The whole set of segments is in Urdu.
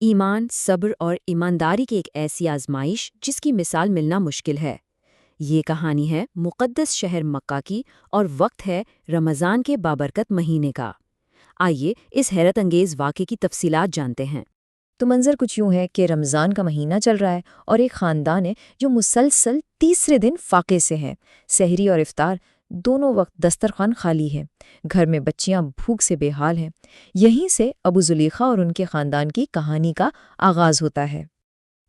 ایمان، صبر اور ایمانداری کی ایک ایسی آزمائش جس کی مثال ملنا مشکل ہے۔ یہ کہانی ہے مقدس شہر مکہ کی اور وقت ہے رمضان کے بابرکت مہینے کا۔ آئیے اس حیرت انگیز واقعے کی تفصیلات جانتے ہیں۔ تو منظر کچھ یوں ہے کہ رمضان کا مہینہ چل رہا ہے اور ایک خاندان ہے جو مسلسل تیسرے دن فاقے سے ہے۔ سحری اور افطار دونوں وقت دسترخوان خالی ہے، گھر میں بچیاں بھوک سے بے حال ہیں۔ یہیں سے ابو زلیخا اور ان کے خاندان کی کہانی کا آغاز ہوتا ہے۔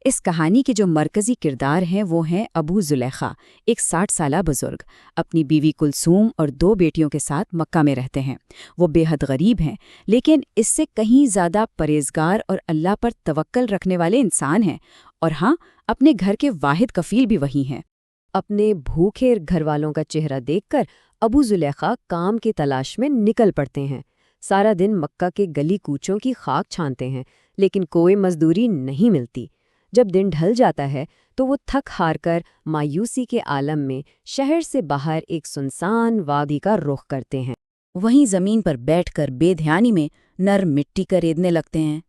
اس کہانی کے جو مرکزی کردار ہیں وہ ہیں ابو زلیخا، ایک 60 سالہ بزرگ، اپنی بیوی کلثوم اور 2 بیٹیوں کے ساتھ مکہ میں رہتے ہیں۔ وہ بے حد غریب ہیں، لیکن اس سے کہیں زیادہ پرہیزگار اور اللہ پر توکل رکھنے والے انسان ہیں، اور ہاں، اپنے گھر کے واحد کفیل بھی وہی ہیں۔ اپنے بھوکے گھر والوں کا چہرہ دیکھ کر ابو زلیخا کام کی تلاش میں نکل پڑتے ہیں۔ سارا دن مکہ کے گلی کوچوں کی خاک چھانتے ہیں، لیکن کوئی مزدوری نہیں ملتی۔ جب دن ڈھل جاتا ہے تو وہ تھک ہار کر مایوسی کے عالم میں شہر سے باہر ایک سنسان وادی کا رخ کرتے ہیں۔ وہیں زمین پر بیٹھ کر بے دھیانی میں نرم مٹی کا ریدنے لگتے ہیں۔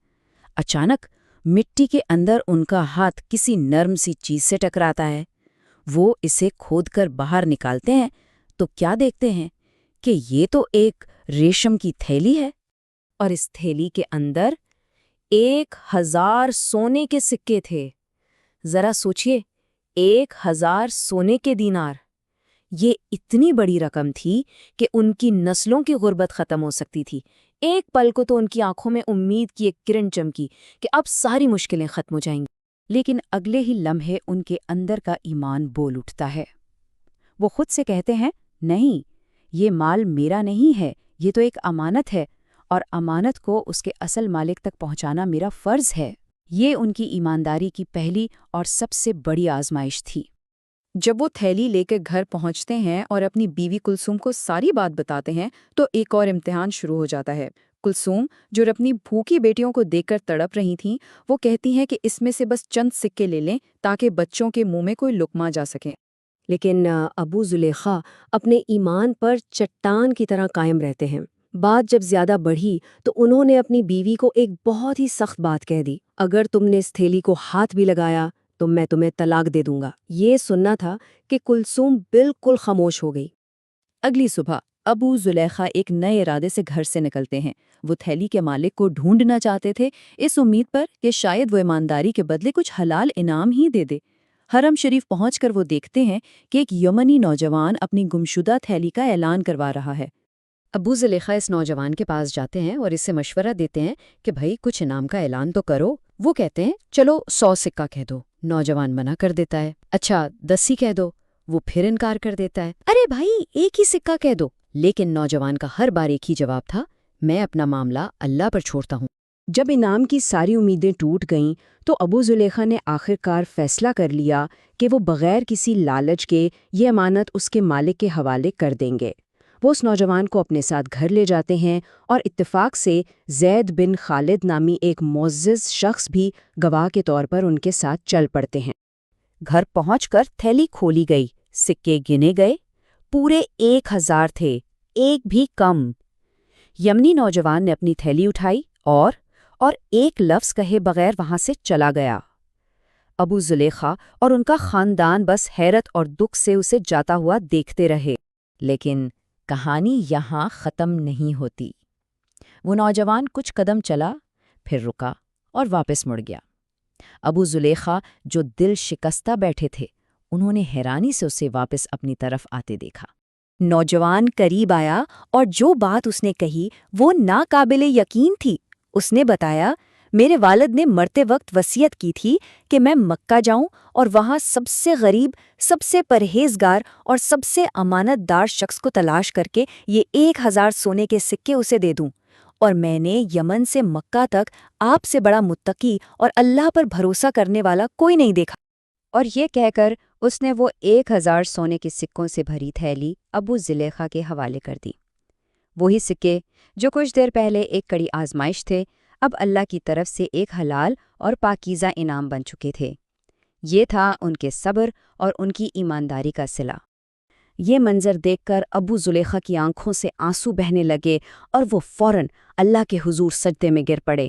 اچانک مٹی کے اندر ان کا ہاتھ کسی نرم سی چیز سے ٹکراتا ہے۔ وہ اسے کھود کر باہر نکالتے ہیں تو کیا دیکھتے ہیں کہ یہ تو ایک ریشم کی تھیلی ہے، اور اس تھیلی کے اندر 1000 سونے کے سکے تھے۔ ذرا سوچئے، 1000 سونے کے دینار! یہ اتنی بڑی رقم تھی کہ ان کی نسلوں کی غربت ختم ہو سکتی تھی۔ ایک پل کو تو ان کی آنکھوں میں امید کی ایک کرن چمکی کہ اب ساری مشکلیں ختم ہو جائیں گی، لیکن اگلے ہی لمحے ان کے اندر کا ایمان بول اٹھتا ہے۔ وہ خود سے کہتے ہیں، نہیں، یہ مال میرا نہیں ہے، یہ تو ایک امانت ہے، اور امانت کو اس کے اصل مالک تک پہنچانا میرا فرض ہے۔ یہ ان کی ایمانداری کی پہلی اور سب سے بڑی آزمائش تھی۔ جب وہ تھیلی لے کر گھر پہنچتے ہیں اور اپنی بیوی کلثوم کو ساری بات بتاتے ہیں تو ایک اور امتحان شروع ہو جاتا ہے۔ کلثوم، جو اپنی بھوکی بیٹیوں کو دیکھ کر تڑپ رہی تھیں، وہ کہتی ہیں کہ اس میں سے بس چند سکے لے لیں تاکہ بچوں کے منہ میں کوئی لقمہ جا سکے۔ لیکن ابو زلیخا اپنے ایمان پر چٹان کی طرح قائم رہتے ہیں۔ بات جب زیادہ بڑھی تو انہوں نے اپنی بیوی کو ایک بہت ہی سخت بات کہہ دی، اگر تم نے اس تھیلی کو ہاتھ بھی لگایا تو میں تمہیں طلاق دے دوں گا۔ یہ سننا تھا کہ کلثوم بالکل خاموش ہو گئی۔ اگلی صبح ابو زلیخا ایک نئے ارادے سے گھر سے نکلتے ہیں۔ وہ تھیلی کے مالک کو ڈھونڈنا چاہتے تھے، اس امید پر کہ شاید وہ ایمانداری کے بدلے کچھ حلال انعام ہی دے دے۔ حرم شریف پہنچ کر وہ دیکھتے ہیں کہ ایک یمنی نوجوان اپنی گمشدہ تھیلی کا اعلان کروا رہا ہے۔ ابو زلیخا اس نوجوان کے پاس جاتے ہیں اور اس سے مشورہ دیتے ہیں کہ بھائی کچھ انعام کا اعلان تو کرو۔ وہ کہتے ہیں، چلو 100 سکہ کہہ دو۔ نوجوان منع کر دیتا ہے۔ اچھا 10 ہی کہہ دو۔ وہ پھر انکار کر دیتا ہے۔ ارے بھائی، ایک ہی سکہ کہہ دو۔ لیکن نوجوان کا ہر بار ایک ہی جواب تھا، میں اپنا معاملہ اللہ پر چھوڑتا ہوں۔ جب انعام کی ساری امیدیں ٹوٹ گئیں تو ابو زلیخا نے آخرکار فیصلہ کر لیا کہ وہ بغیر کسی لالچ کے یہ امانت اس کے مالک کے حوالے کر دیں گے۔ وہ اس نوجوان کو اپنے ساتھ گھر لے جاتے ہیں اور اتفاق سے زید بن خالد نامی ایک معزز شخص بھی گواہ کے طور پر ان کے ساتھ چل پڑتے ہیں۔ گھر پہنچ کر تھیلی کھولی گئی، سکے گنے گئے، پورے 1000 تھے، ایک بھی کم۔ یمنی نوجوان نے اپنی تھیلی اٹھائی اور ایک لفظ کہے بغیر وہاں سے چلا گیا۔ ابو زلیخا اور ان کا خاندان بس حیرت اور دکھ سے اسے جاتا ہوا دیکھتے رہے۔ لیکن کہانی یہاں ختم نہیں ہوتی۔ وہ نوجوان کچھ قدم چلا، پھر رکا اور واپس مڑ گیا۔ ابو زلیخا جو دل شکستہ بیٹھے تھے، انہوں نے حیرانی سے اسے واپس اپنی طرف آتے دیکھا۔ نوجوان قریب آیا اور جو بات اس نے کہی وہ ناقابل یقین تھی۔ اس نے بتایا، میرے والد نے مرتے وقت وصیت کی تھی کہ میں مکہ جاؤں اور وہاں سب سے غریب، سب سے پرہیزگار اور سب سے امانت دار شخص کو تلاش کر کے یہ 1000 سونے کے سکے اسے دے دوں، اور میں نے یمن سے مکہ تک آپ سے بڑا متقی اور اللہ پر بھروسہ کرنے والا کوئی نہیں دیکھا۔ اور یہ کہہ کر اس نے وہ 1000 سونے کے سکوں سے بھری تھیلی ابو زلیخا کے حوالے کر دی۔ وہی سکے جو کچھ دیر پہلے ایک کڑی آزمائش تھے، اب اللہ کی طرف سے ایک حلال اور پاکیزہ انعام بن چکے تھے۔ یہ تھا ان کے صبر اور ان کی ایمانداری کا صلہ۔ یہ منظر دیکھ کر ابو زلیخا کی آنکھوں سے آنسو بہنے لگے اور وہ فوراً اللہ کے حضور سجدے میں گر پڑے۔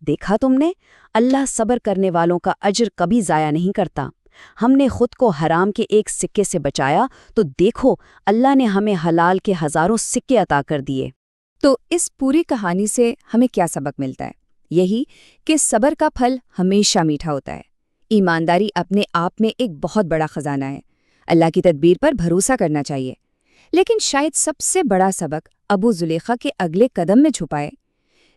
دیکھا تم نے، اللہ صبر کرنے والوں کا اجر کبھی ضائع نہیں کرتا۔ ہم نے خود کو حرام کے ایک سکے سے بچایا تو دیکھو اللہ نے ہمیں حلال کے ہزاروں سکے عطا کر دیے۔ تو اس پوری کہانی سے ہمیں کیا سبق ملتا ہے؟ یہی کہ صبر کا پھل ہمیشہ میٹھا ہوتا ہے۔ ایمانداری اپنے آپ میں ایک بہت بڑا خزانہ ہے۔ اللہ کی تدبیر پر بھروسہ کرنا چاہیے۔ لیکن شاید سب سے بڑا سبق ابو زلیخا کے اگلے قدم میں چھپا ہے۔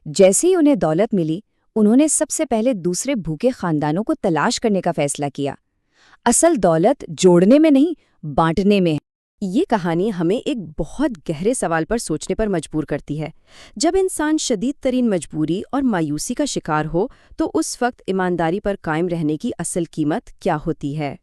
جیسے ہی انہیں دولت ملی، انہوں نے سب سے پہلے دوسرے بھوکے خاندانوں کو تلاش کرنے کا فیصلہ کیا۔ اصل دولت جوڑنے میں نہیں، بانٹنے میں ہے۔ یہ کہانی ہمیں ایک بہت گہرے سوال پر سوچنے پر مجبور کرتی ہے۔ جب انسان شدید ترین مجبوری اور مایوسی کا شکار ہو تو اس وقت ایمانداری پر قائم رہنے کی اصل قیمت کیا ہوتی ہے؟